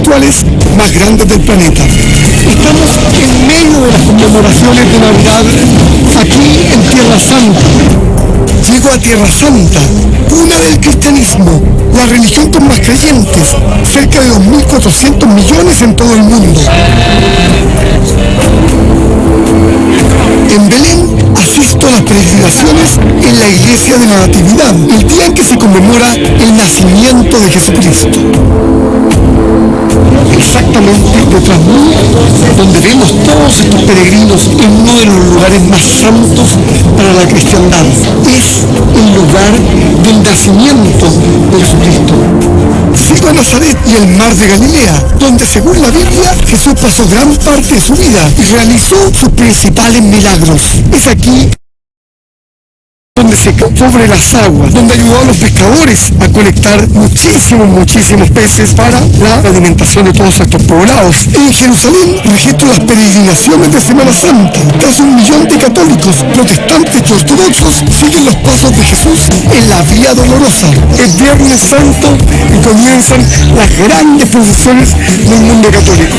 espirituales más grandes del planeta. Estamos en medio de las conmemoraciones de Navidad aquí en Tierra Santa. Llego a Tierra Santa, cuna del cristianismo, la religión con más creyentes, cerca de 2.400 millones en todo el mundo. En Belén asisto a las peregrinaciones en la iglesia de la Natividad, el día en que se conmemora el nacimiento de Jesucristo. Exactamente detrás mío, donde vemos todos estos peregrinos en uno de los lugares más santos para la cristiandad. Es el lugar del nacimiento de Jesucristo. Sigo a Nazaret y el mar de Galilea, donde según la Biblia Jesús pasó gran parte de su vida y realizó sus principales milagros. Es aquí donde se cubre las aguas, donde ayudó a los pescadores a colectar muchísimos peces para la alimentación de todos estos poblados. En Jerusalén registro las peregrinaciones de Semana Santa. Casi 1 millón de católicos, protestantes y ortodoxos siguen los pasos de Jesús en la Vía Dolorosa. Es Viernes Santo y comienzan las grandes procesiones del mundo católico.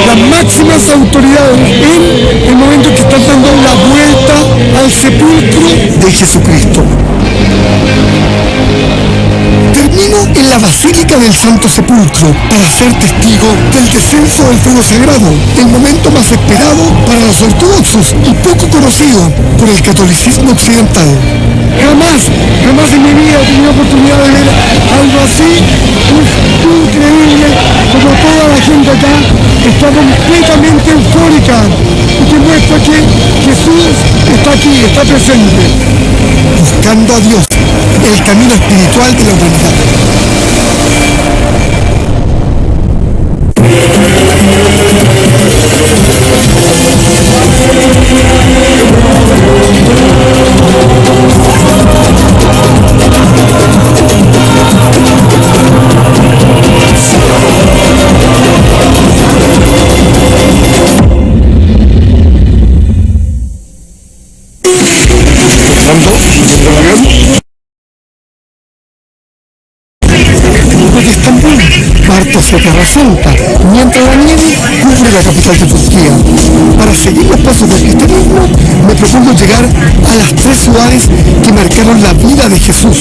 Las máximas autoridades en el momento que están dando la vuelta al sepulcro de Jesucristo. Termino en la Basílica del Santo Sepulcro para ser testigo del descenso del fuego sagrado, el momento más esperado para los ortodoxos y poco conocido por el catolicismo occidental. Jamás en mi vida he tenido oportunidad de ver algo así. Es increíble como toda la gente acá está completamente eufórica y que muestra que Jesús está aquí, está presente. Buscando a Dios, el camino espiritual de la humanidad. Desde Estambul parto hacia Tierra Santa, mientras la nieve cubre la capital de Turquía. Para seguir los pasos del cristianismo, me propongo llegar a las 3 ciudades que marcaron la vida de Jesús.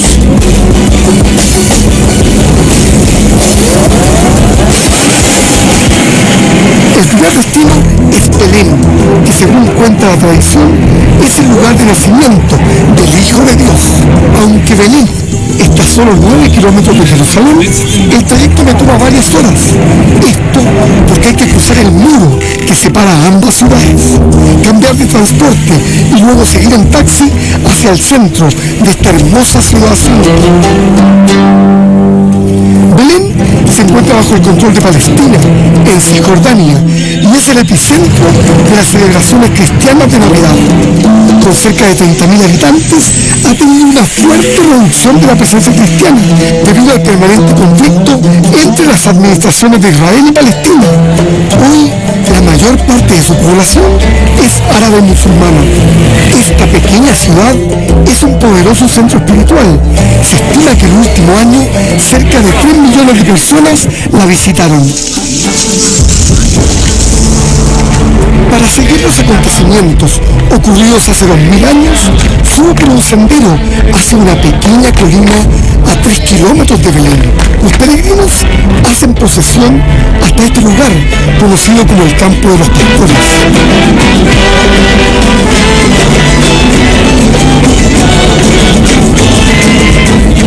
El primer destino es Belén, que según cuenta la tradición, es el lugar de nacimiento del Hijo de Dios. Aunque Belén está a solo 9 kilómetros de Jerusalén, el trayecto me toma varias horas. Esto porque hay que cruzar el muro que separa ambas ciudades, cambiar de transporte y luego seguir en taxi hacia el centro de esta hermosa ciudad santa. Belén se encuentra bajo el control de Palestina, en Cisjordania, y es el epicentro de las celebraciones cristianas de Navidad. Con cerca de 30.000 habitantes, ha tenido una fuerte reducción de la presencia cristiana debido al permanente conflicto entre las administraciones de Israel y Palestina. Hoy, la mayor parte de su población es árabe musulmana. Esta pequeña ciudad es un poderoso centro espiritual. Se estima que el último año cerca de 3 millones de personas la visitaron. Para seguir los acontecimientos ocurridos hace 2000 años, subo por un sendero hacia una pequeña colina a 3 kilómetros de Belén. Los peregrinos hacen procesión hasta este lugar, conocido como el Campo de los Pastores.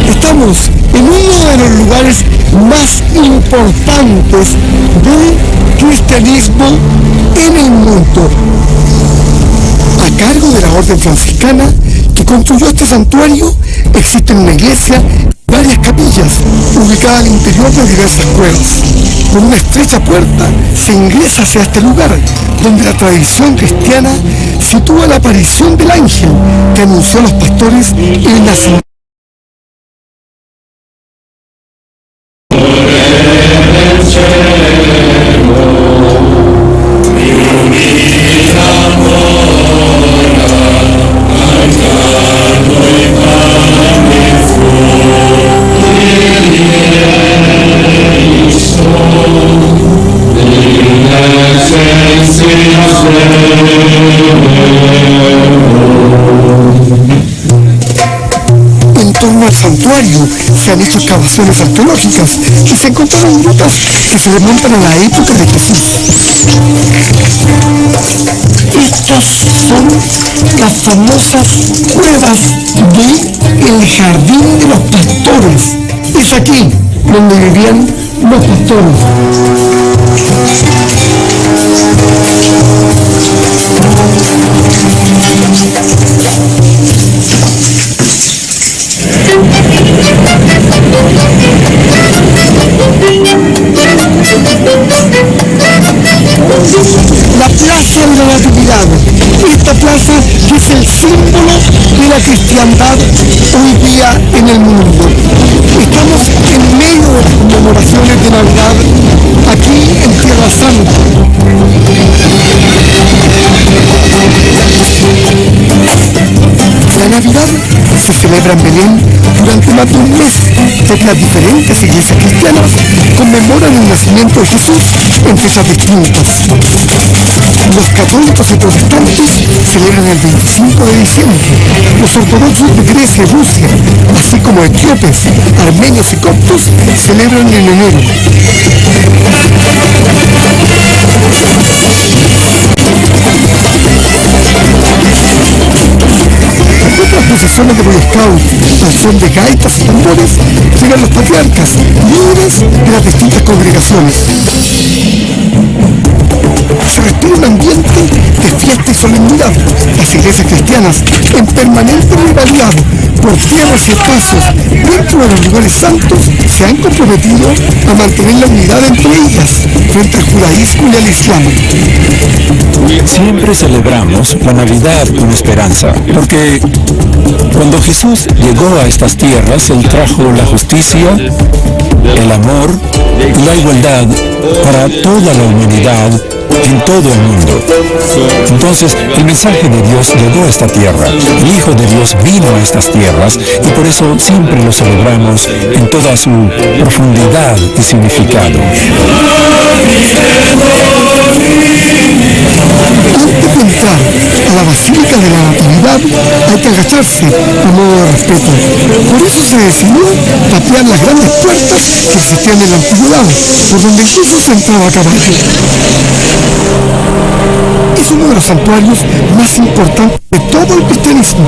Estamos en uno de los lugares más importantes del cristianismo en el mundo, a cargo de la Orden Franciscana que construyó este santuario. Existe una iglesia y varias capillas ubicadas al interior de diversas cuevas. Por una estrecha puerta se ingresa hacia este lugar, donde la tradición cristiana sitúa la aparición del ángel que anunció a los pastores el nacimiento. En torno al santuario se han hecho excavaciones arqueológicas y se encontraron grutas que se remontan a la época de Jesús. Estas son las famosas cuevas del Jardín de los Pastores. Es aquí donde vivían los pastores. La Plaza de la Natividad, esta plaza que es el símbolo de la cristiandad hoy día en el mundo. Estamos en medio de las conmemoraciones de Navidad aquí en Tierra Santa. La Navidad se celebra en Belén durante más de un mes, ya que las diferentes iglesias cristianas conmemoran el nacimiento de Jesús en fechas distintas. Los católicos y protestantes celebran el 25 de diciembre, los ortodoxos de Grecia y Rusia, así como etíopes, armenios y coptos, celebran en enero. Otras procesiones de Boy Scout, al son de gaitas y tambores, llegan los patriarcas, líderes de las distintas congregaciones. Se respira un ambiente de fiesta y solemnidad. Las iglesias cristianas, en permanente rivalidad por tierras y espacios dentro de los lugares santos, se han comprometido a mantener la unidad entre ellas frente al judaísmo y al islam. Siempre celebramos la Navidad con esperanza, porque cuando Jesús llegó a estas tierras, Él trajo la justicia, el amor y la igualdad para toda la humanidad en todo el mundo. Entonces, el mensaje de Dios llegó a esta tierra. El Hijo de Dios vino a estas tierras y por eso siempre lo celebramos en toda su profundidad y significado. Antes de entrar a la Basílica de la Natividad hay que agacharse a modo de respeto. Por eso se decidió tapiar las grandes puertas que existían en la antigüedad, por donde incluso se entraba a caballo. Es uno de los santuarios más importantes de todo el cristianismo.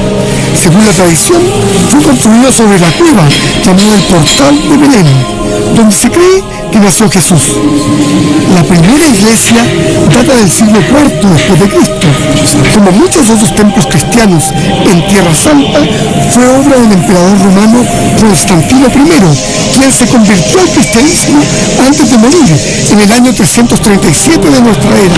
Según la tradición, fue construido sobre la cueva llamada el Portal de Belén, donde se cree que nació Jesús. La primera iglesia data del siglo IV después de Cristo. Como muchos otros templos cristianos en Tierra Santa, fue obra del emperador romano Constantino I, quien se convirtió al cristianismo antes de morir en el año 337 de nuestra era.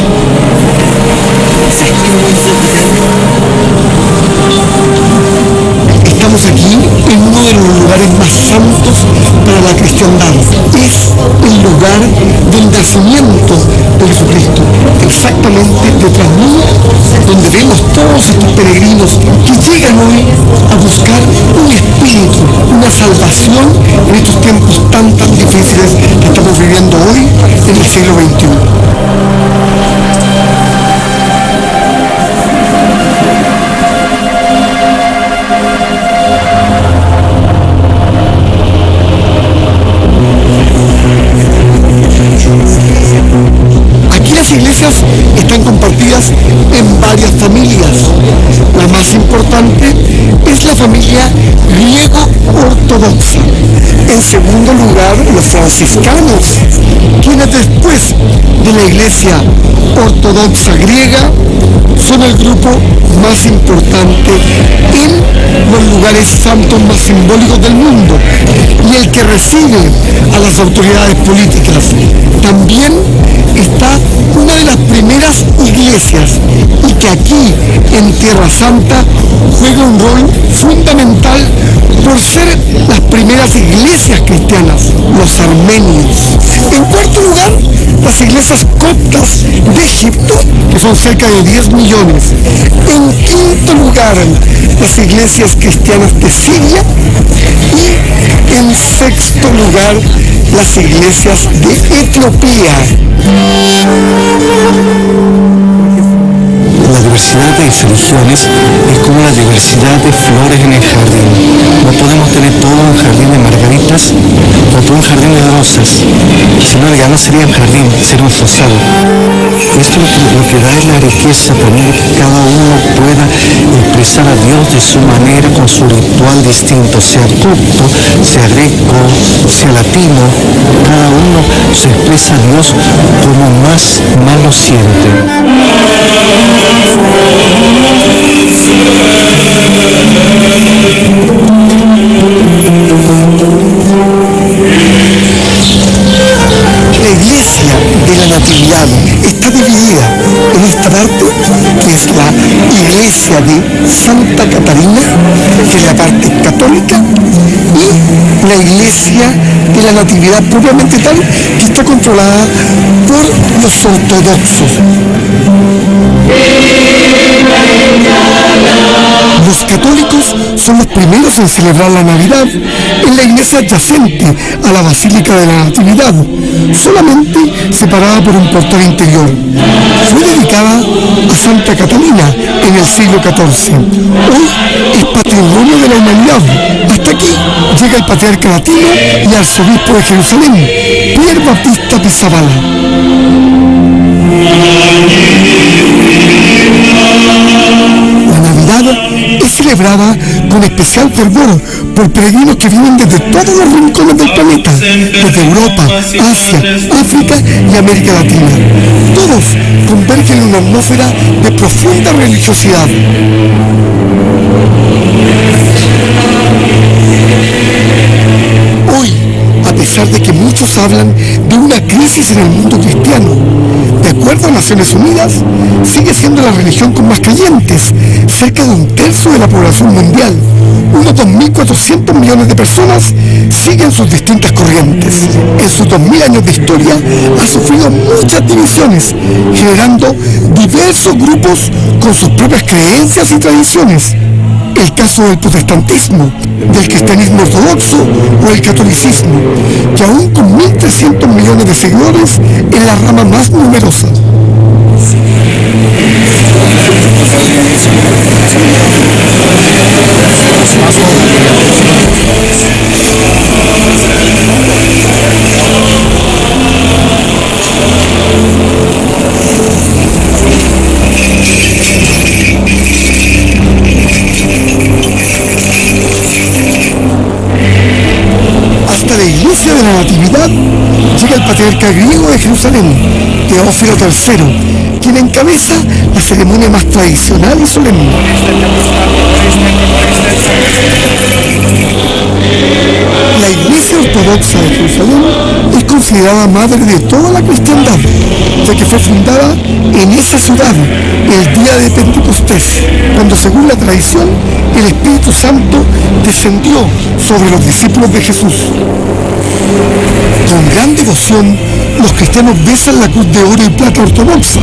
Estamos aquí en uno de los lugares más santos para la cristiandad. Es el lugar del nacimiento de Jesucristo, exactamente detrás mío, donde vemos todos estos peregrinos que llegan hoy a buscar un espíritu, una salvación en estos tiempos tan difíciles que estamos viviendo hoy en el siglo XXI. Las iglesias están compartidas en varias familias. La más importante es la familia griego-ortodoxa. En segundo lugar, los franciscanos, quienes después de la iglesia ortodoxa griega son el grupo más importante en los lugares santos más simbólicos del mundo y el que recibe a las autoridades políticas. También está una de las primeras iglesias y que aquí en Tierra Santa juega un rol fundamental por ser las primeras iglesias cristianas, los armenios. En cuarto lugar, las iglesias coptas de Egipto, que son cerca de 10 millones. En quinto lugar, las iglesias cristianas de Siria y en sexto lugar, las iglesias de Etiopía. La diversidad de religiones es como la diversidad de flores en el jardín. No podemos tener todo un jardín de margaritas o todo un jardín de rosas. Si no, ya no sería un jardín, sería un rosal. Esto lo que da es la riqueza también, que cada uno pueda expresar a Dios de su manera, con su ritual distinto, sea culto, sea greco, sea latino. Cada uno se expresa a Dios como más lo siente. La iglesia de la Natividad está dividida en esta parte, que es la iglesia de Santa Catarina, que es la parte católica, y la iglesia de la Natividad propiamente tal, que está controlada por los ortodoxos. Los católicos son los primeros en celebrar la Navidad en la iglesia adyacente a la Basílica de la Natividad, solamente separada por un portal interior. Fue dedicada a Santa Catalina en el siglo XIV. Hoy es patrimonio de la humanidad. Hasta aquí llega el patriarca latino y arzobispo de Jerusalén, Pierre Baptista Pizzaballa. La Navidad es celebrada con especial fervor por peregrinos que vienen desde todos los rincones del planeta, desde Europa, Asia, África y América Latina. Todos convergen en una atmósfera de profunda religiosidad. Hoy, a pesar de que muchos hablan de una crisis en el mundo cristiano, de acuerdo a Naciones Unidas, sigue siendo la religión con más creyentes, cerca de un tercio de la población mundial. Unos 2.400 millones de personas siguen sus distintas corrientes. En sus 2.000 años de historia ha sufrido muchas divisiones, generando diversos grupos con sus propias creencias y tradiciones. El caso del protestantismo, del cristianismo ortodoxo o el catolicismo, que aún con 1.300 millones de seguidores es la rama más numerosa. Hasta la iglesia de la Natividad llega el patriarca griego de Jerusalén, Teófilo III, quien encabeza la ceremonia más tradicional y solemne. La iglesia ortodoxa de Jerusalén es considerada madre de toda la cristiandad, ya que fue fundada en esa ciudad el día de Pentecostés, cuando según la tradición el Espíritu Santo descendió sobre los discípulos de Jesús. Con gran devoción, los cristianos besan la cruz de oro y plata ortodoxa,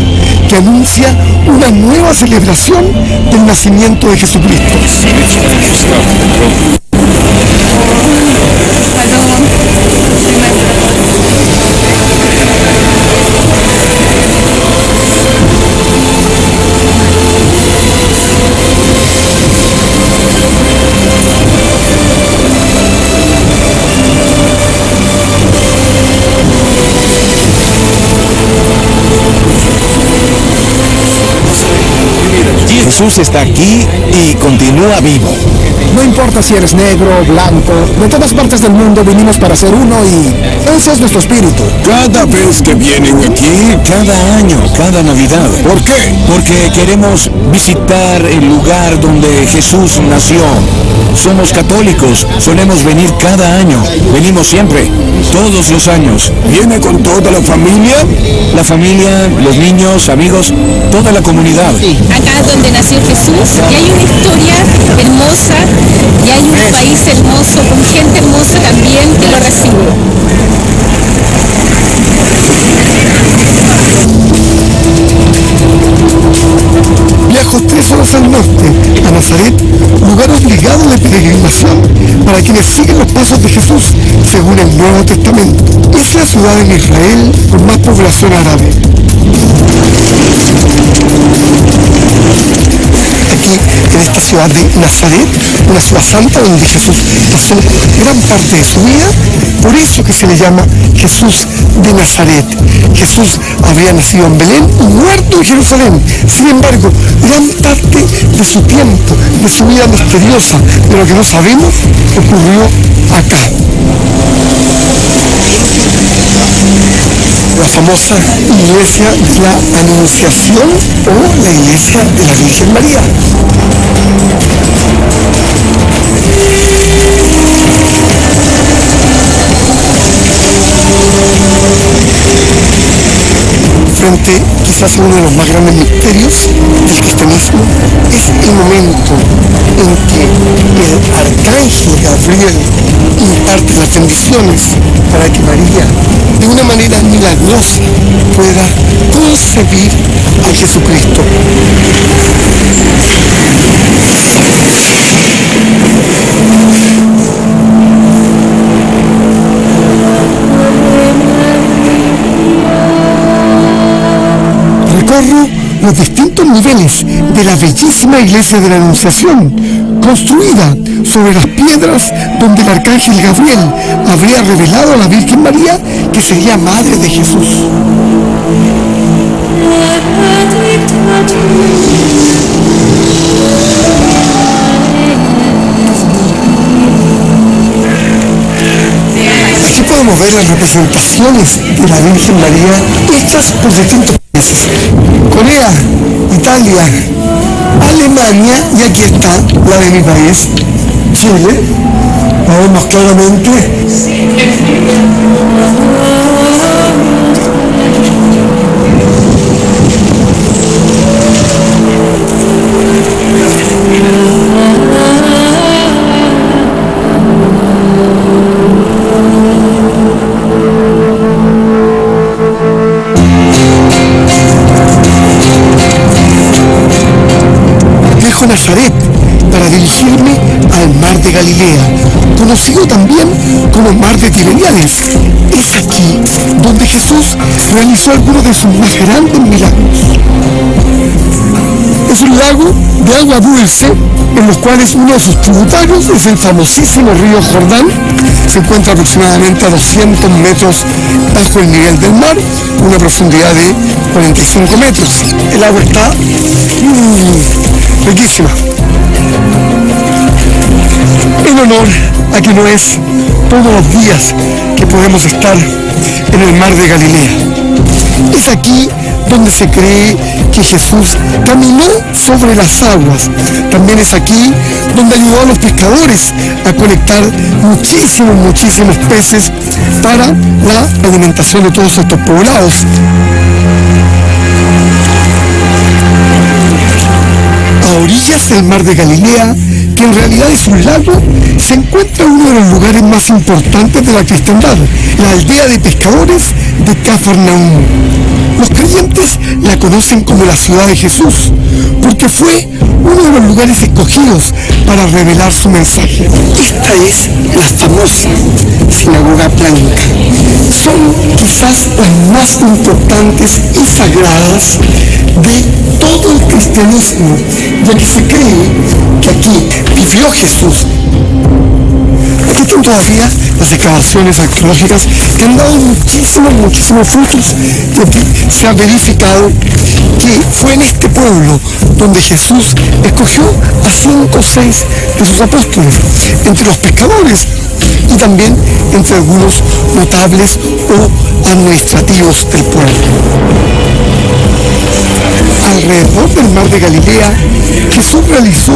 que anuncia una nueva celebración del nacimiento de Jesucristo. Jesús está aquí y continúa vivo. No importa si eres negro, blanco, de todas partes del mundo vinimos para ser uno y ese es nuestro espíritu. Cada vez que vienen aquí, cada año, cada Navidad. ¿Por qué? Porque queremos visitar el lugar donde Jesús nació. Somos católicos, solemos venir cada año, venimos siempre, todos los años. ¿Viene con toda la familia? La familia, los niños, amigos, toda la comunidad. Acá es donde nació Jesús y hay una historia hermosa y hay un país hermoso con gente hermosa también que lo recibe. Viajó 3 horas al norte, a Nazaret, lugar obligado lugar de peregrinación para quienes siguen los pasos de Jesús según el Nuevo Testamento. Es la ciudad en Israel con más población árabe. Aquí, en esta ciudad de Nazaret, una ciudad santa donde Jesús pasó gran parte de su vida, por eso que se le llama Jesús de Nazaret. Jesús habría nacido en Belén y muerto en Jerusalén. Sin embargo, gran parte de su tiempo, de su vida misteriosa, de lo que no sabemos, ocurrió acá. La famosa iglesia de la Anunciación o la iglesia de la Virgen María. Frente quizás a uno de los más grandes misterios del cristianismo, es el momento en que el arcángel Gabriel imparte las bendiciones para que María, de una manera milagrosa, pueda concebir a Jesucristo. Recorro los distintos niveles de la bellísima iglesia de la Anunciación, construida sobre las piedras donde el arcángel Gabriel habría revelado a la Virgen María que sería madre de Jesús. Aquí podemos ver las representaciones de la Virgen María hechas por distintos países: Corea, Italia, Alemania, y aquí está la de mi país, Chile. La vemos claramente. Dejo Nazaret para dirigirme al mar de Galilea, conocido también como mar de Tiberíades. Es aquí donde Jesús realizó algunos de sus más grandes milagros. Es un lago de agua dulce, en los cuales uno de sus tributarios es el famosísimo río Jordán. Se encuentra aproximadamente a 200 metros bajo el nivel del mar, con una profundidad de 45 metros. El agua está riquísima. En honor a que no es todos los días que podemos estar en el mar de Galilea. Es aquí donde se cree que Jesús caminó sobre las aguas. También es aquí donde ayudó a los pescadores a colectar muchísimos peces para la alimentación de todos estos poblados. A orillas del mar de Galilea, que en realidad es un lago, se encuentra uno de los lugares más importantes de la cristiandad, la aldea de pescadores de Cafarnaúm. Los creyentes la conocen como la ciudad de Jesús, porque fue uno de los lugares escogidos para revelar su mensaje. Esta es la famosa sinagoga blanca. Son quizás las más importantes y sagradas de todo el cristianismo, ya que se cree que aquí vivió Jesús. Aquí están todavía las excavaciones arqueológicas que han dado muchísimos frutos, porque se ha verificado que fue en este pueblo donde Jesús escogió a 5 o 6 de sus apóstoles, entre los pescadores y también entre algunos notables o administrativos del pueblo. Alrededor del mar de Galilea, Jesús realizó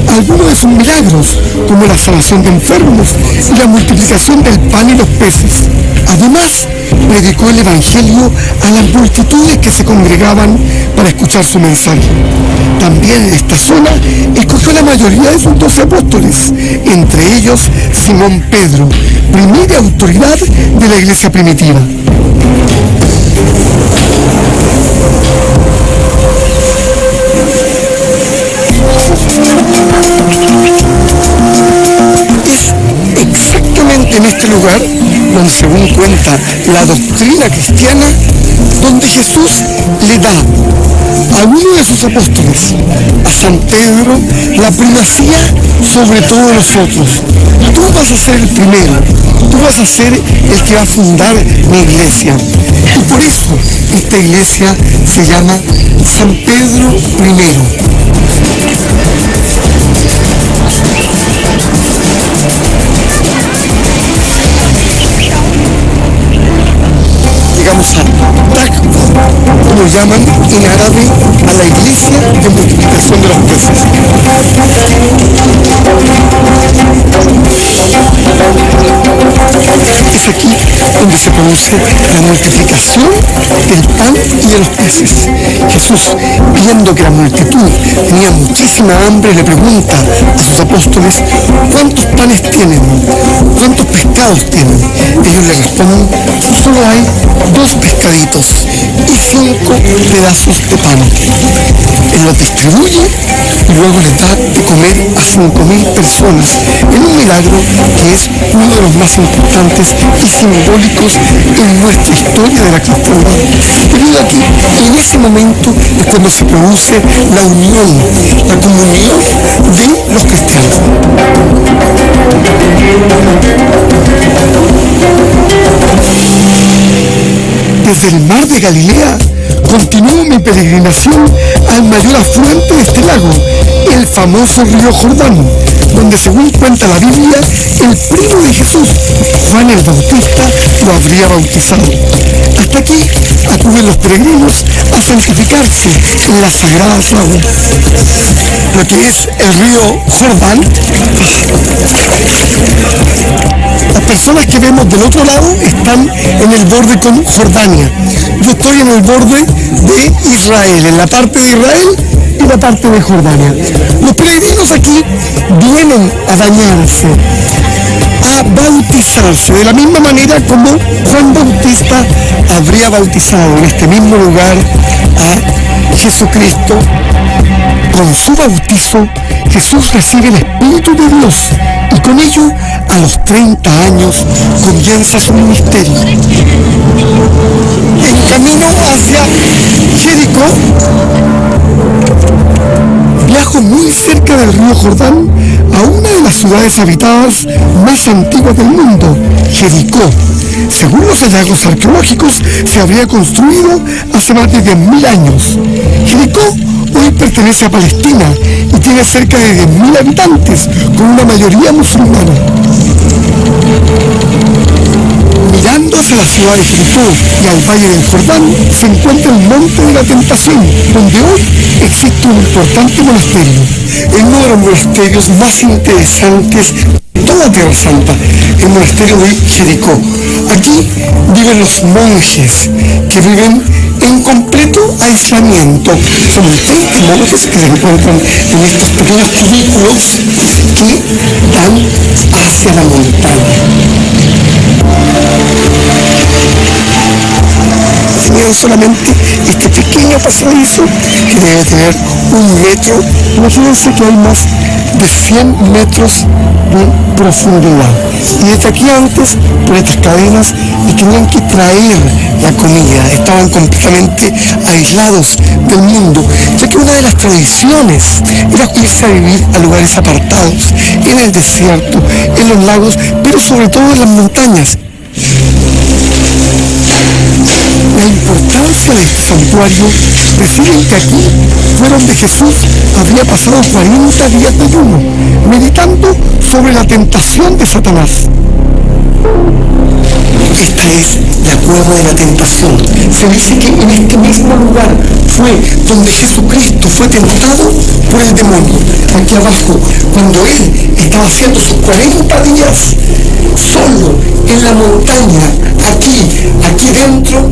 algunos de sus milagros, como la sanación de enfermos y la multiplicación del pan y los peces. Además, predicó el Evangelio a las multitudes que se congregaban para escuchar su mensaje. También en esta zona escogió la mayoría de sus 12 apóstoles, entre ellos Simón Pedro, primera autoridad de la iglesia primitiva. este lugar donde, según cuenta la doctrina cristiana, donde Jesús le da a uno de sus apóstoles, a San Pedro, la primacía sobre todos los otros. Tú vas a ser el primero, tú vas a ser el que va a fundar mi iglesia. Y por eso esta iglesia se llama San Pedro I. Llegamos a Takwa, como llaman en árabe a la iglesia de multiplicación de los peces. Es aquí donde se produce la multiplicación del pan y de los peces. Jesús, viendo que la multitud tenía muchísima hambre, le pregunta a sus apóstoles: ¿cuántos panes tienen? ¿Cuántos pescados tienen? Ellos le responden: solo hay 2 pescaditos y 5 pedazos de pan. Él los distribuye y luego les da de comer a 5.000 personas en un milagro que es uno de los más importantes y simbólicos en nuestra historia de la cristiandad. Debido a que en ese momento es cuando se produce la unión, la comunión de los cristianos. Desde el mar de Galilea continúo mi peregrinación al mayor afluente de este lago, el famoso río Jordán, donde, según cuenta la Biblia, el primo de Jesús, Juan el Bautista, lo habría bautizado. Hasta aquí acuden los peregrinos a santificarse en las sagradas aguas. Lo que es el río Jordán, las personas que vemos del otro lado están en el borde con Jordania. Yo estoy en el borde de Israel, en la parte de Israel y la parte de Jordania. Los peregrinos aquí vienen a bañarse, a bautizarse, de la misma manera como Juan Bautista habría bautizado en este mismo lugar a Jesucristo. Con su bautizo, Jesús recibe el Espíritu de Dios y con ello, a los 30 años, comienza su ministerio. En camino hacia Jericó, viajo muy cerca del río Jordán a una de las ciudades habitadas más antiguas del mundo, Jericó. Según los hallazgos arqueológicos, se habría construido hace más de 10.000 años. Jericó hoy pertenece a Palestina y tiene cerca de 10.000 habitantes, con una mayoría musulmana. Mirando hacia la ciudad de Jericó y al valle del Jordán, se encuentra el Monte de la Tentación, donde hoy existe un importante monasterio, uno de los monasterios más interesantes de toda Tierra Santa, el monasterio de Jericó. Aquí viven los monjes, que viven en completo aislamiento. Son 20 monjes que se encuentran en estos pequeños cubículos que dan hacia la montaña. Tenían solamente este pequeño pasadizo que debe tener 1 metro. Imagínense que hay más de 100 metros de profundidad. Y desde aquí antes, por estas cadenas, y tenían que traer la comida. Estaban completamente aislados del mundo, ya que una de las tradiciones era irse a vivir a lugares apartados, en el desierto, en los lagos, pero sobre todo en las montañas. La importancia de este santuario reside en que aquí fue donde Jesús había pasado 40 días de ayuno, meditando sobre la tentación de Satanás. Esta es la cueva de la tentación. Se dice que en este mismo lugar fue donde Jesucristo fue tentado por el demonio. Aquí abajo, cuando Él estaba haciendo sus 40 días solo en la montaña, aquí dentro,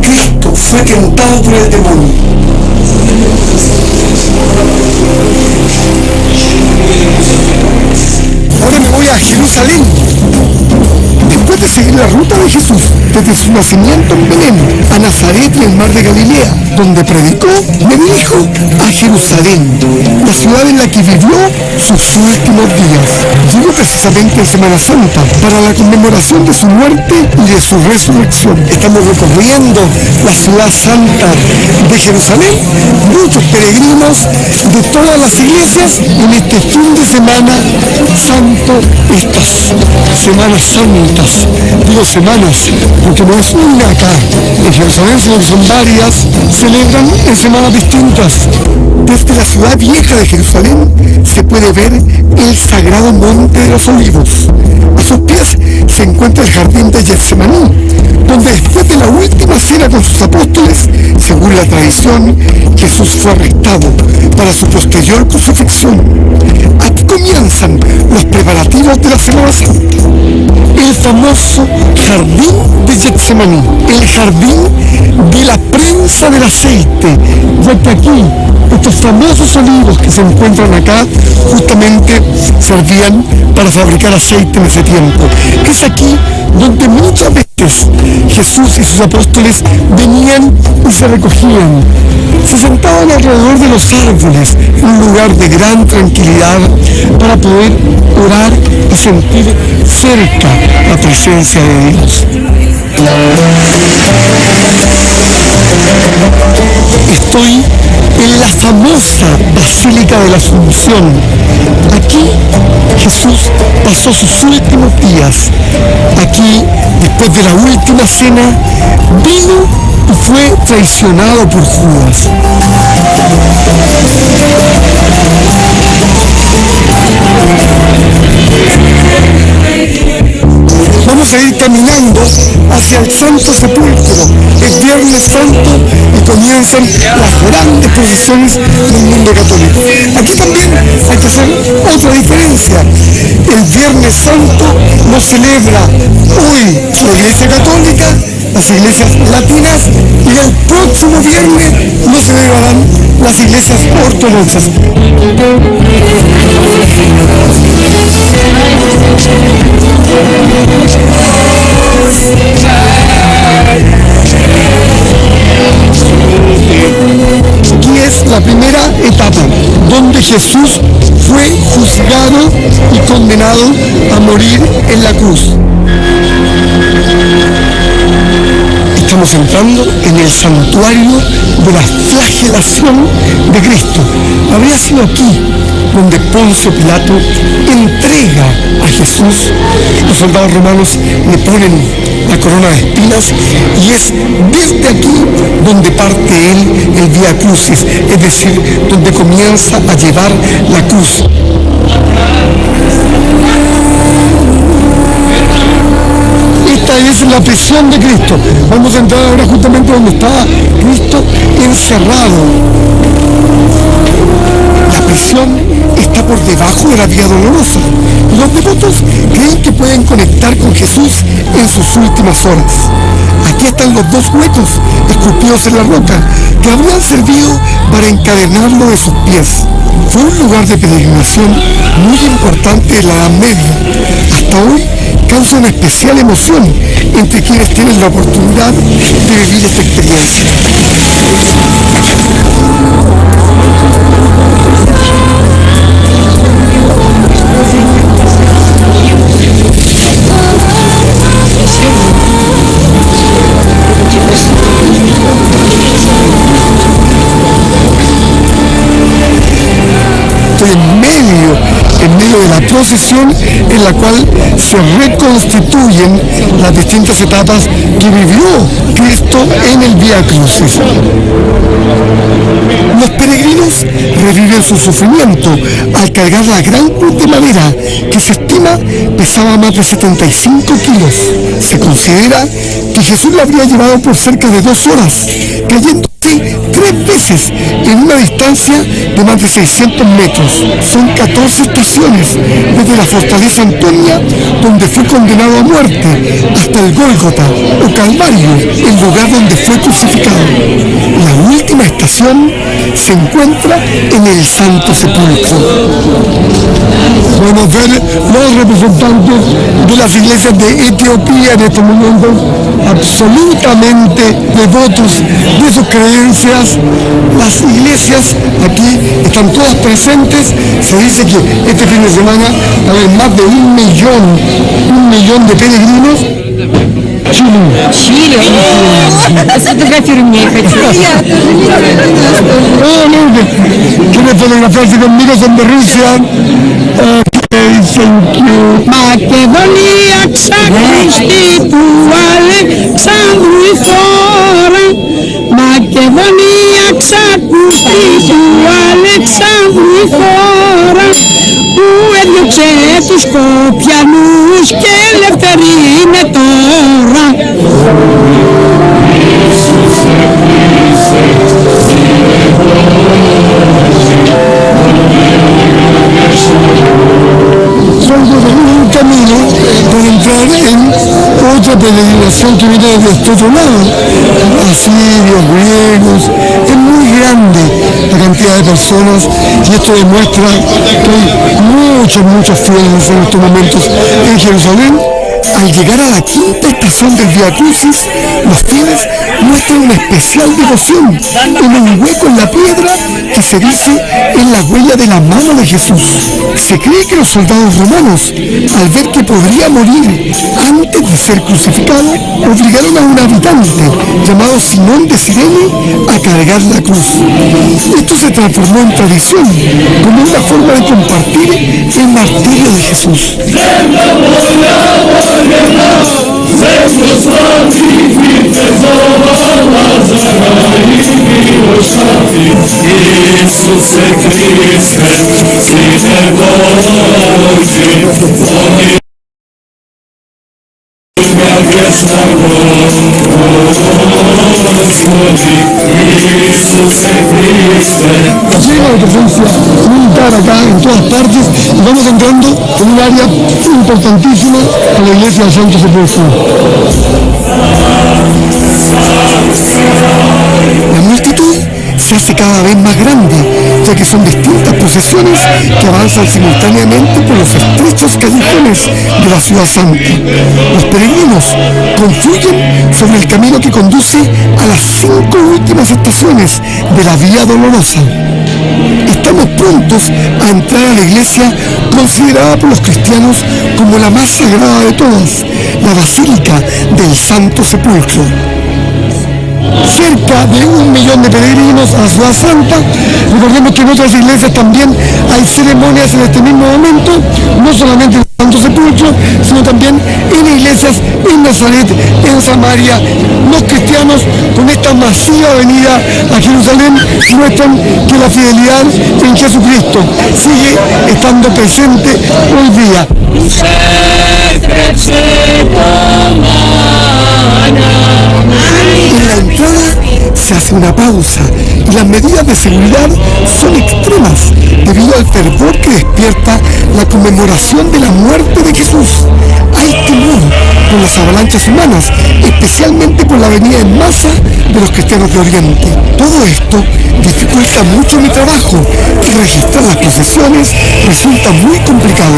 Cristo fue tentado por el demonio. Ahora me voy a Jerusalén. Después de seguir la ruta de Jesús desde su nacimiento en Belén a Nazaret y el mar de Galilea, donde predicó, me dirijo a Jerusalén, la ciudad en la que vivió sus últimos días. Llego precisamente en Semana Santa, para la conmemoración de su muerte y de su resurrección. Estamos recorriendo la ciudad santa de Jerusalén, muchos peregrinos de todas las iglesias en este fin de semana santo, estas Semanas Santas. Digo semanas, porque no es una acá en Jerusalén, sino que son varias, celebran en semanas distintas. Desde la ciudad vieja de Jerusalén se puede ver el sagrado monte de los olivos. A sus pies se encuentra el jardín de Getsemaní, donde después de la última cena con sus apóstoles, según la tradición, Jesús fue arrestado para su posterior crucifixión. Aquí comienzan los preparativos de la Semana Santa. El famoso jardín de Getsemaní, el jardín de la prensa del aceite, ya que aquí estos famosos olivos que se encuentran acá justamente servían para fabricar aceite en ese tiempo. Es aquí donde muchas veces Jesús y sus apóstoles venían y se recogían. Se sentaban alrededor de los árboles, un lugar de gran tranquilidad para poder orar y sentir cerca la presencia de Dios. Estoy en la famosa Basílica de la Asunción. Aquí Jesús pasó sus últimos días. Aquí, después de la última cena, vino y fue traicionado por Judas. Vamos a ir caminando hacia el Santo Sepulcro. Es Viernes Santo y comienzan las grandes procesiones del mundo católico. Aquí también hay que hacer otra diferencia. El Viernes Santo no celebra hoy la Iglesia Católica, las iglesias latinas, y el próximo viernes no celebrarán las iglesias ortodoxas. Aquí es la primera etapa, donde Jesús fue juzgado y condenado a morir en la cruz. Estamos entrando en el santuario de la flagelación de Cristo. Habría sido aquí donde Poncio Pilato entrega a Jesús. Los soldados romanos le ponen la corona de espinas y es desde aquí donde parte él el Vía Crucis, es decir, donde comienza a llevar la cruz. Esta es la prisión de Cristo. Vamos a entrar ahora justamente donde está Cristo encerrado. La prisión está por debajo de la Vía Dolorosa. Los devotos creen que pueden conectar con Jesús en sus últimas horas. Aquí están los dos huecos esculpidos en la roca que habrían servido para encadenarlo de sus pies. Fue un lugar de peregrinación muy importante en la Edad Media. Hasta hoy causa una especial emoción entre quienes tienen la oportunidad de vivir esta experiencia. Estoy en medio de la procesión en la cual se reconstituyen las distintas etapas que vivió Cristo en el Vía Crucis. Los peregrinos reviven su sufrimiento al cargar la gran cruz de madera que se estima pesaba más de 75 kilos. Se considera que Jesús la habría llevado por cerca de 2 horas, cayendo 3 veces en una distancia de más de 600 metros. Son 14 estaciones desde la fortaleza Antonia, donde fue condenado a muerte, hasta el Gólgota o Calvario, el lugar donde fue crucificado. La última estación se encuentra en el Santo Sepulcro. Podemos ver los representantes de las iglesias de Etiopía en estos momentos absolutamente devotos de sus creencias, Las iglesias aquí están todas presentes. Se dice que este fin de semana va a haber más de 1 millón de peregrinos. Чили? Сфотографируй хочу. ¿Quiere fotografiarse conmigo? Son de Rusia. Thank you. Μακεδονία ξακουστή του Αλεξάνδρου η φόρα. Μακεδονία ξακουστή του Αλεξάνδρου η φόρα. Που έδιωξε τους Σκοπιανούς και ελεύθεροι είναι τώρα. Salgo de un camino para entrar en otra peregrinación que viene de este otro lado. Asirios, griegos, es muy grande la cantidad de personas y esto demuestra que hay muchos fieles en estos momentos en Jerusalén. Al llegar a la quinta estación del Vía Crucis, los fieles muestran una especial devoción en un hueco en la piedra que se dice es la huella de la mano de Jesús. Se cree que los soldados romanos, al ver que podría morir antes de ser crucificado, obligaron a un habitante llamado Simón de Cirene a cargar la cruz. Esto se transformó en tradición, como una forma de compartir el martirio de Jesús. Llega la presencia militar acá en todas partes y vamos entrando en un área importantísima a la iglesia del Santo Sepulcro. La multitud se hace cada vez más grande, ya que son distintas procesiones que avanzan simultáneamente por los estrechos callejones de la ciudad santa. Los peregrinos confluyen sobre el camino que conduce a las 5 últimas estaciones de la Vía Dolorosa. Estamos prontos a entrar a la iglesia considerada por los cristianos como la más sagrada de todas, la Basílica del Santo Sepulcro. Cerca de 1 millón de peregrinos a la ciudad santa. Recordemos que en otras iglesias también hay ceremonias en este mismo momento, no solamente en el Santo Sepulcro, sino también en iglesias en Nazaret, en Samaria. Los cristianos con esta masiva venida a Jerusalén muestran que la fidelidad en Jesucristo sigue estando presente hoy día. En la entrada se hace una pausa y las medidas de seguridad son extremas debido al fervor que despierta la conmemoración de la muerte de Jesús. Hay temor por las avalanchas humanas, especialmente por la venida en masa de los cristianos de Oriente. Todo esto dificulta mucho mi trabajo y registrar las procesiones resulta muy complicado.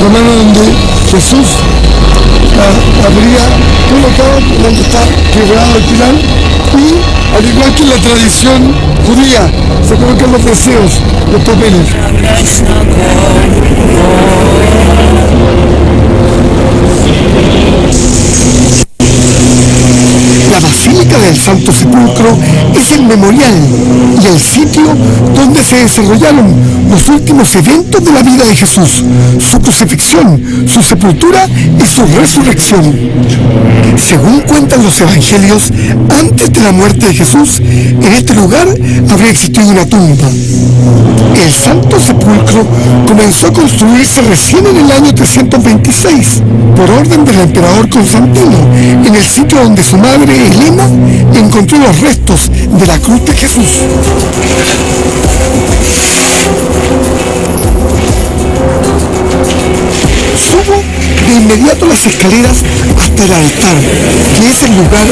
La mano donde Jesús habría colocado donde está quebrado el pilar y al igual que en la tradición judía se colocan los deseos, los papeles. La Basílica del Santo Sepulcro es el memorial y el sitio donde se desarrollaron los últimos eventos de la vida de Jesús, su crucifixión, su sepultura y su resurrección. Según cuentan los evangelios, antes de la muerte de Jesús, en este lugar habría existido una tumba. El Santo Sepulcro comenzó a construirse recién en el año 326, por orden del emperador Constantino, en el sitio donde su madre Helena encontró los restos de la cruz de Jesús. Subo de inmediato las escaleras hasta el altar, que es el lugar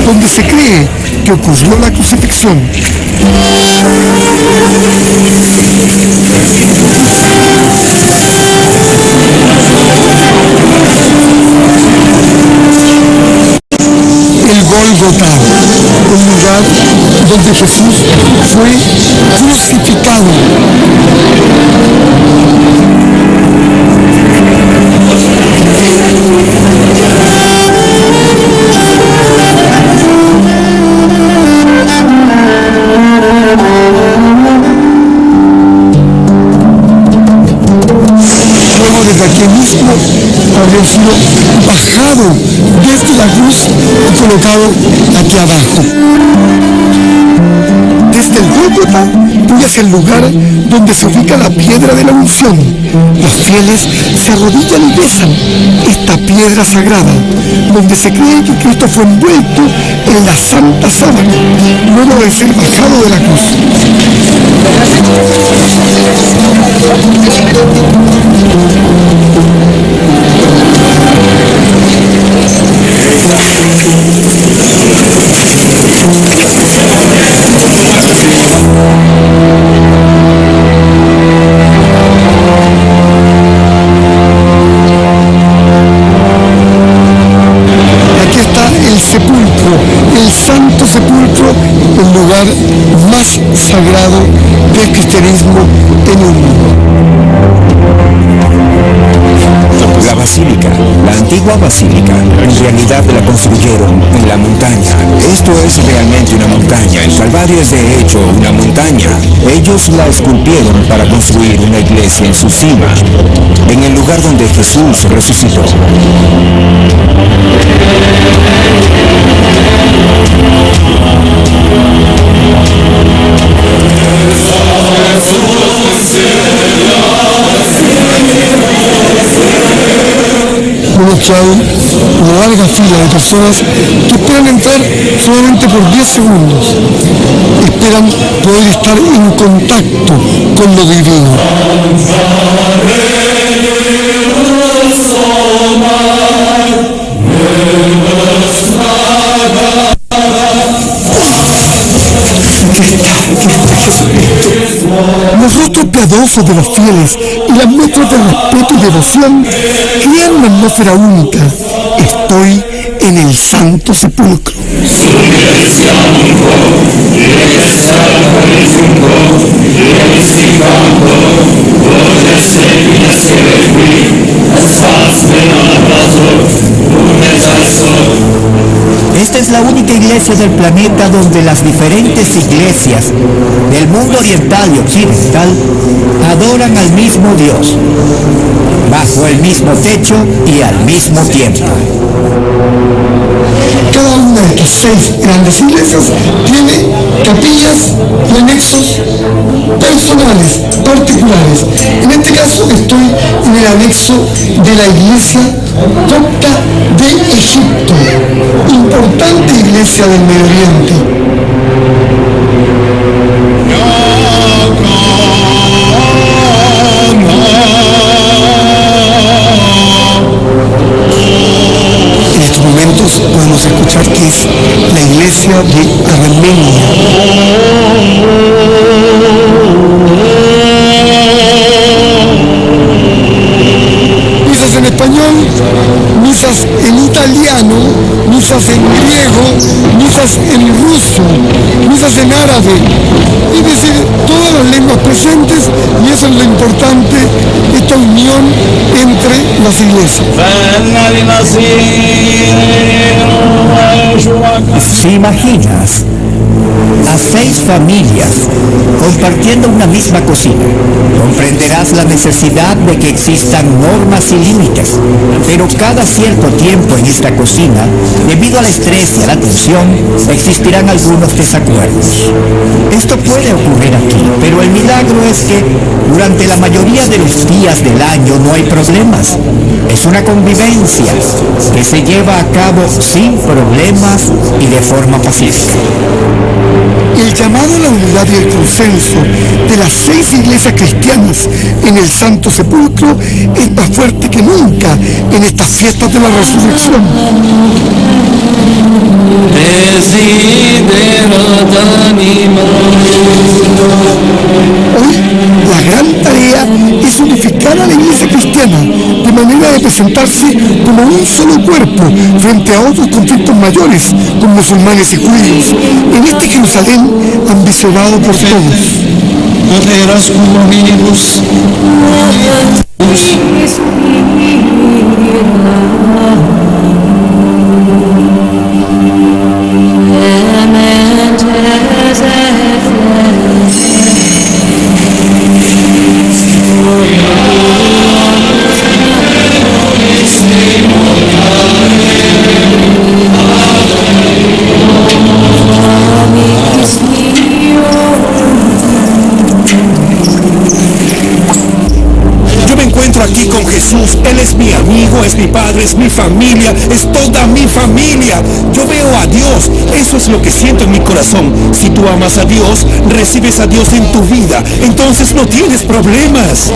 donde se cree que ocurrió la crucifixión. El Gólgota, un lugar donde Jesús fue crucificado. Luego desde aquí mismo habría sido bajado desde la cruz y colocado aquí abajo. Desde el Gólgota es el lugar donde se ubica la piedra de la unción. Los fieles se arrodillan y besan esta piedra sagrada, donde se cree que Cristo fue envuelto en la santa sábana, luego de ser bajado de la cruz. Aquí está el sepulcro, el santo sepulcro, el lugar más sagrado del cristianismo en el mundo. La basílica, la antigua basílica, en realidad la construyeron en la montaña. Esto es realmente una montaña. El Calvario es de hecho una montaña. Ellos la esculpieron para construir una iglesia en su cima, en el lugar donde Jesús resucitó. Vemos que hay una larga fila de personas que esperan entrar solamente por 10 segundos. Esperan poder estar en contacto con lo divino. Los rostros piadosos de los fieles y las muestras de respeto y devoción crean una atmósfera única. Estoy en el santo sepulcro. Esta es la única iglesia del planeta donde las diferentes iglesias del mundo oriental y occidental adoran al mismo Dios, bajo el mismo techo y al mismo tiempo. Cada una de estas 6 grandes iglesias tiene capillas y anexos personales, particulares. En este caso estoy en el anexo de la iglesia copta de Egipto, importante iglesia del Medio Oriente. En estos momentos podemos escuchar que es la iglesia de Armenia. Misas en español, misas en italiano, misas en griego, misas en ruso, misas en árabe, es decir, todas las lenguas presentes, y eso es lo importante, esta unión entre las iglesias. Si imaginas a 6 familias compartiendo una misma cocina. Comprenderás la necesidad de que existan normas y límites, pero cada cierto tiempo en esta cocina, debido al estrés y a la tensión, existirán algunos desacuerdos. Esto puede ocurrir aquí, pero el milagro es que durante la mayoría de los días del año no hay problemas. Es una convivencia que se lleva a cabo sin problemas y de forma pacífica. El llamado a la unidad y el consenso de las 6 iglesias cristianas en el Santo Sepulcro es más fuerte que nunca en estas fiestas de la resurrección. Hoy la gran tarea es unificar a la iglesia cristiana de manera de presentarse como un solo cuerpo frente a otros conflictos mayores con musulmanes y judíos en este Jerusalén ambicionado por todos. Aquí con Jesús, Él es mi amigo, es mi padre, es mi familia, es toda mi familia. Yo veo a Dios, eso es lo que siento en mi corazón. Si tú amas a Dios, recibes a Dios en tu vida, entonces no tienes problemas.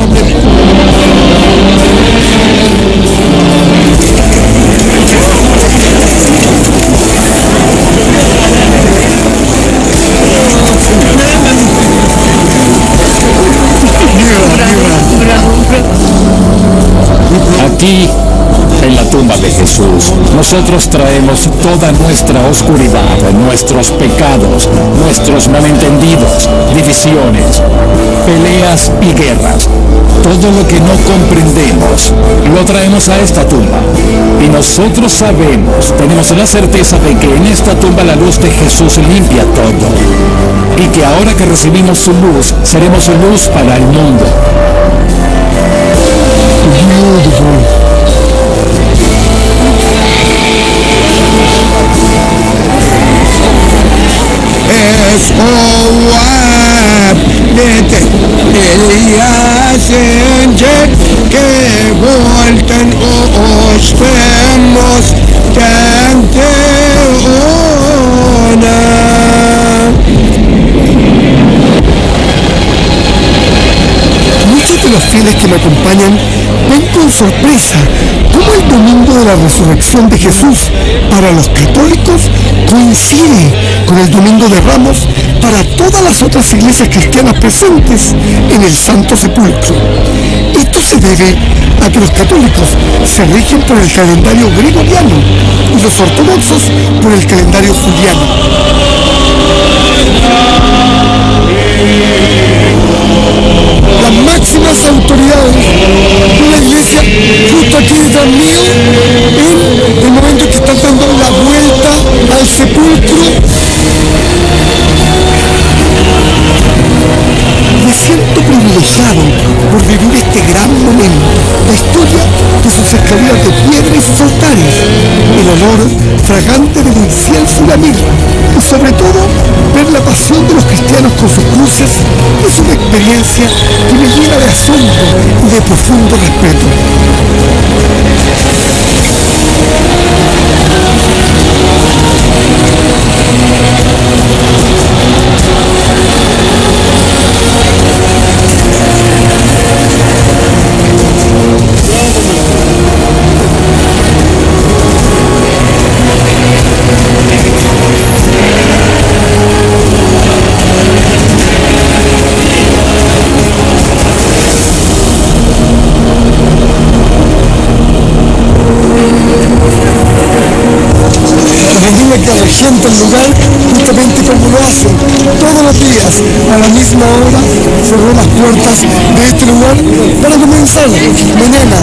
Aquí, en la tumba de Jesús, nosotros traemos toda nuestra oscuridad, nuestros pecados, nuestros malentendidos, divisiones, peleas y guerras. Todo lo que no comprendemos, lo traemos a esta tumba. Y nosotros sabemos, tenemos la certeza de que en esta tumba la luz de Jesús limpia todo. Y que ahora que recibimos su luz, seremos luz para el mundo. Es que volten os vemos tante ona. Muchos de los fieles que me acompañan ven con sorpresa cómo el domingo de la resurrección de Jesús para los católicos coincide con el domingo de Ramos para todas las otras iglesias cristianas presentes en el Santo Sepulcro. Esto se debe a que los católicos se rigen por el calendario gregoriano y los ortodoxos por el calendario juliano. Las máximas autoridades de la iglesia justo aquí detrás mío en el momento que están dando la vuelta al sepulcro. Me siento privilegiado por vivir este gran momento, la historia de sus escaleras de piedra y sus altares, el olor fragante del incienso y la mirra, y sobre todo ver la pasión de los cristianos con sus cruces es una experiencia que me llena de asombro y de profundo respeto. Que regenta el lugar justamente como lo hacen todos los días a la misma hora, cerró las puertas de este lugar para comenzar mañana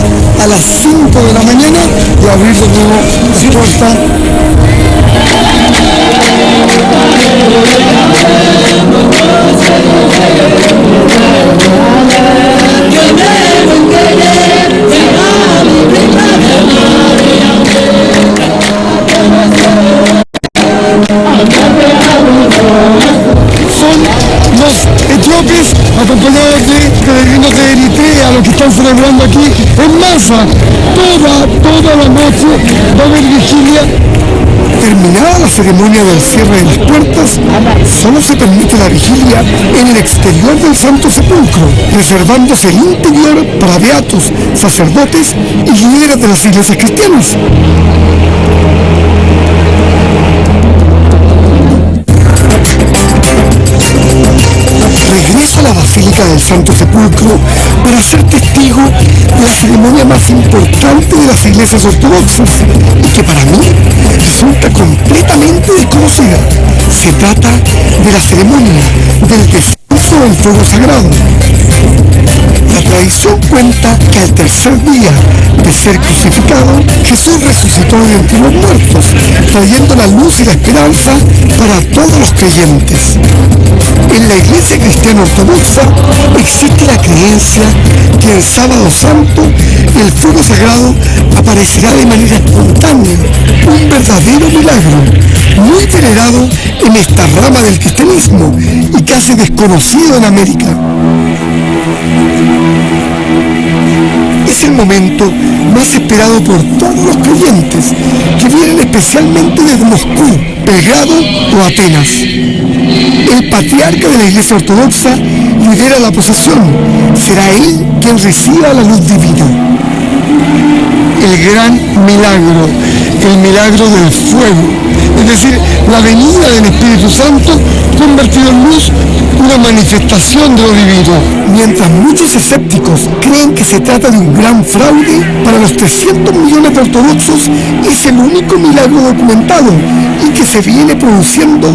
a las 5 de la mañana y abrir de nuevo su puerta. etíopes acompañados de peregrinos de Eritrea, los que están celebrando aquí en masa. Toda la noche va a haber vigilia. Terminada la ceremonia del cierre de las puertas, solo se permite la vigilia en el exterior del Santo Sepulcro, reservándose el interior para beatos, sacerdotes y líderes de las iglesias cristianas. Regresa a la Basílica del Santo Sepulcro para ser testigo de la ceremonia más importante de las iglesias ortodoxas y que para mí resulta completamente desconocida. Se trata de la ceremonia del descenso del fuego sagrado. La tradición cuenta que al tercer día de ser crucificado, Jesús resucitó de entre los muertos, trayendo la luz y la esperanza para todos los creyentes. En la Iglesia Cristiana Ortodoxa existe la creencia que el Sábado Santo el fuego sagrado aparecerá de manera espontánea, un verdadero milagro, muy venerado en esta rama del cristianismo y casi desconocido en América. Es el momento más esperado por todos los creyentes que vienen especialmente desde Moscú, Belgrado o Atenas. El patriarca de la Iglesia Ortodoxa lidera la procesión. Será él quien reciba la luz divina. El gran milagro, el milagro del fuego, es decir, la venida del Espíritu Santo convertido en luz, una manifestación de lo divino. Mientras muchos escépticos creen que se trata de un gran fraude, para los 300 millones de ortodoxos es el único milagro documentado y que se viene produciendo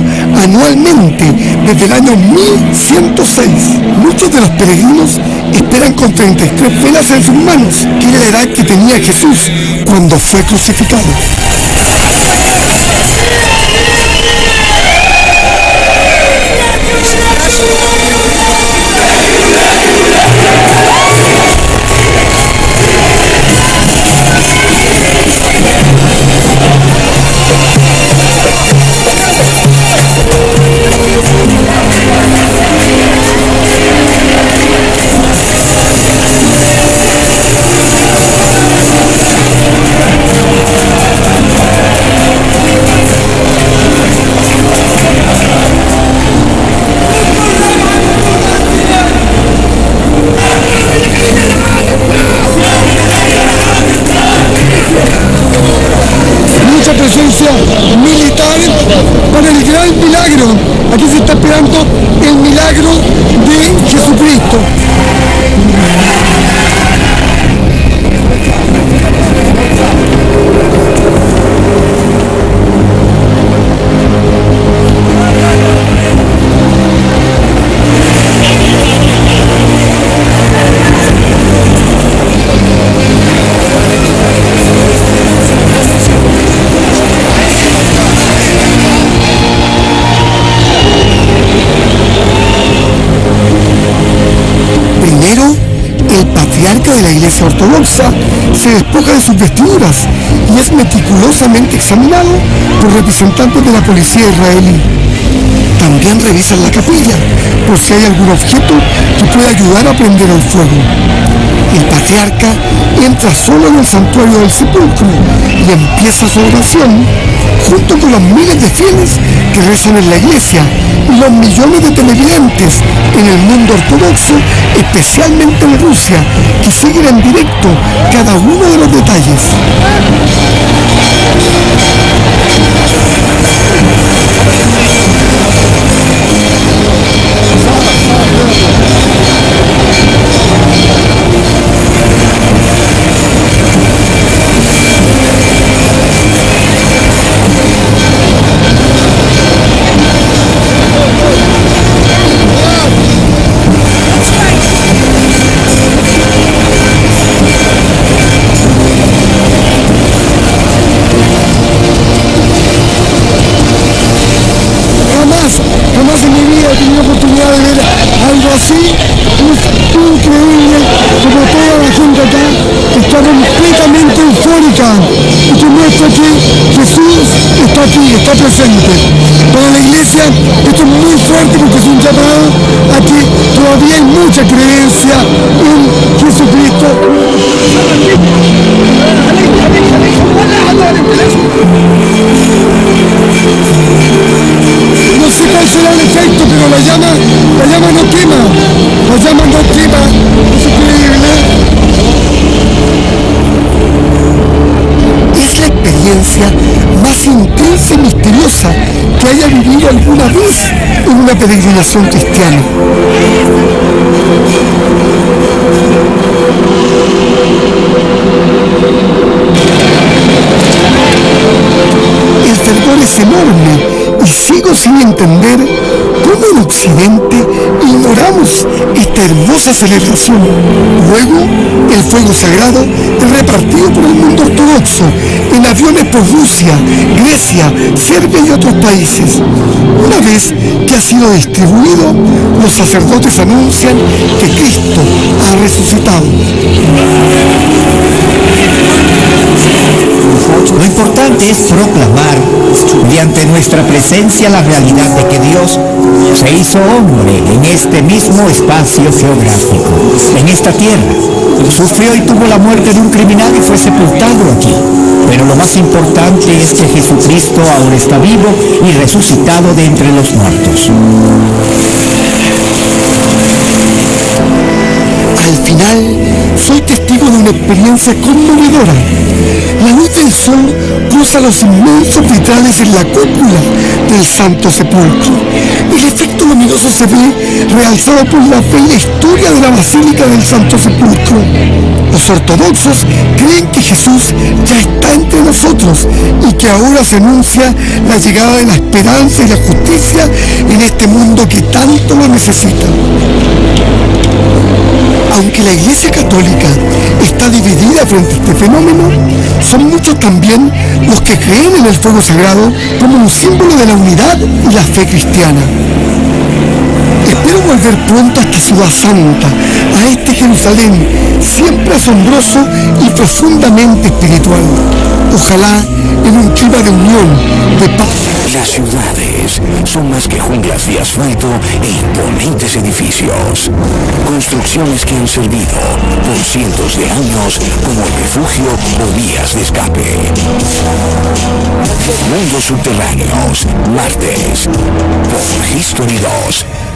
anualmente desde el año 1106. Muchos de los peregrinos esperan con 33 velas en sus manos, que era la edad que tenía Jesús cuando fue crucificado. Presencia militar para el gran milagro. Aquí se está esperando el milagro de Jesucristo. El patriarca de la Iglesia Ortodoxa se despoja de sus vestiduras y es meticulosamente examinado por representantes de la policía israelí. También revisan la capilla por si hay algún objeto que pueda ayudar a prender el fuego. El patriarca entra solo en el santuario del sepulcro y empieza su oración junto con los miles de fieles que rezan en la iglesia y los millones de televidentes en el mundo ortodoxo, especialmente en Rusia, que siguen en directo cada uno de los detalles. está aquí, está presente. Para la iglesia esto es muy fuerte porque es un llamado a que todavía hay mucha creencia en Jesucristo. No sé cuál será el efecto, pero la llama no quema. La llama no quema. Es increíble. Es la experiencia más intensa y misteriosa que haya vivido alguna vez en una peregrinación cristiana. El fervor es enorme y sigo sin entender cómo en Occidente ignoramos esta hermosa celebración. Luego, el fuego sagrado es repartido por el mundo ortodoxo en aviones por Rusia, Grecia, Serbia y otros países. Una vez que ha sido distribuido, los sacerdotes anuncian que Cristo ha resucitado. Lo importante es proclamar mediante nuestra presencia la realidad de que Dios se hizo hombre en este mismo espacio geográfico, en esta tierra. Sufrió y tuvo la muerte de un criminal y fue sepultado aquí. Pero lo más importante es que Jesucristo ahora está vivo y resucitado de entre los muertos. Al final, soy testigo de una experiencia conmovedora. La luz del sol cruza los inmensos vitrales en la cúpula del Santo Sepulcro. El efecto luminoso se ve realzado por la bella historia de la Basílica del Santo Sepulcro. Los ortodoxos creen que Jesús ya está entre nosotros y que ahora se anuncia la llegada de la esperanza y la justicia en este mundo que tanto lo necesita. Aunque la Iglesia Católica está dividida frente a este fenómeno, son muchos también los que creen en el fuego sagrado como un símbolo de la unidad y la fe cristiana. Espero volver pronto a esta ciudad santa, a este Jerusalén, siempre asombroso y profundamente espiritual. Ojalá en un clima de unión, de paz. Las ciudades son más que junglas de asfalto e imponentes edificios. Construcciones que han servido por cientos de años como refugio o vías de escape. Mundos subterráneos, martes, por History 2.